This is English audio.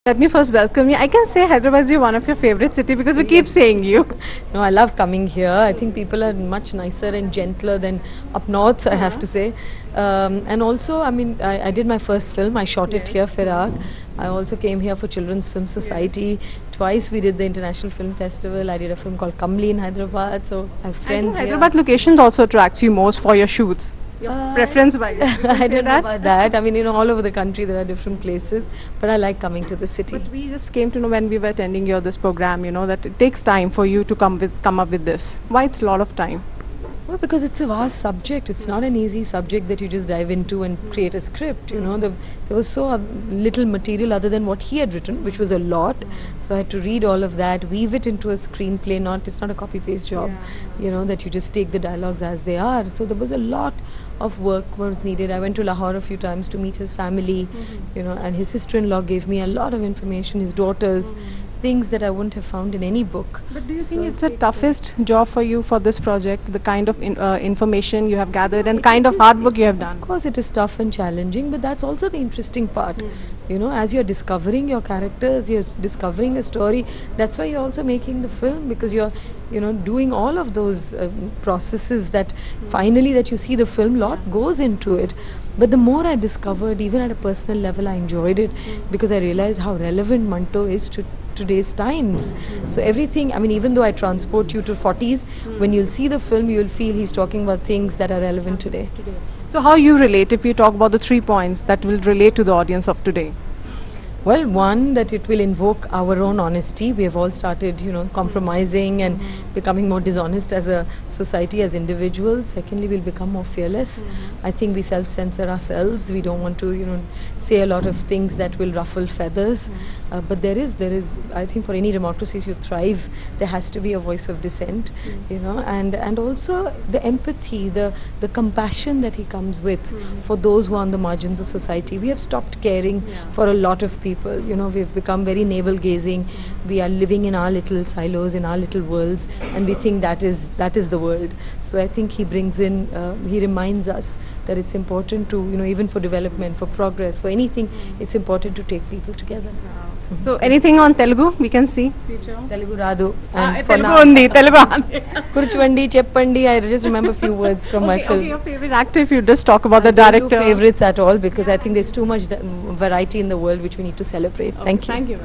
Let me first welcome you. I can say Hyderabad is one of your favorite city because we keep saying you. No, I love coming here. I think people are much nicer and gentler than up north, I have to say. And also, I mean, I did my first film. I shot it here, Firak. I also came here for Children's Film Society. Twice we did the International Film Festival. I did a film called Kamli in Hyderabad. So I have friends here. Hyderabad locations also attracts you most for your shoots. Preference by I don't know about that. I mean, you know, all over the country there are different places, but I like coming to the city. But we just came to know when we were attending this program, that it takes time for you to come up with this. Why it's a lot of time? Well, because it's a vast subject. It's not an easy subject that you just dive into and create a script. You know, there was so little material other than what he had written, which was a lot. So I had to read all of that, weave it into a screenplay. It's not a copy-paste job. You know, that you just take the dialogues as they are. So there was a lot of work was needed. I went to Lahore a few times to meet his family. You know, and his sister-in-law gave me a lot of information. His daughters. Things that I wouldn't have found in any book. But do you think it's the toughest job for you for this project, the kind of information you have gathered and kind of hard work you have done? Of course it is tough and challenging, but that's also the interesting part. You know, as you're discovering your characters, you're discovering a story, that's why you're also making the film, because you're doing all of those processes that finally that you see the film, lot goes into it. But the more I discovered, even at a personal level, I enjoyed it because I realized how relevant Manto is to today's times. So everything, I mean, even though I transport you to 40s, when you'll see the film, you'll feel he's talking about things that are relevant today. So how you relate if you talk about the 3 points that will relate to the audience of today? Well, one, that it will invoke our own honesty. We have all started, compromising and becoming more dishonest as a society, as individuals. Secondly, we'll become more fearless. I think we self-censor ourselves. We don't want to, say a lot of things that will ruffle feathers. But there is, I think for any democracy to thrive, there has to be a voice of dissent, and also the empathy, the compassion that he comes with for those who are on the margins of society. We have stopped caring for a lot of people. We've become very navel-gazing. We are living in our little silos, in our little worlds, and we think that is the world. So I think he brings in, he reminds us that it's important to, even for development, for progress, for anything, it's important to take people together. So anything on Telugu we can see? Telugu Radu. Telugu undi, Telugu Kurchvandi, Cheppandi, I just remember a few words from my film. Okay, your favorite actor, if you just talk about the director. I don't do favorites at all because I think there's too much variety in the world which we need to celebrate. Thank you. Thank you.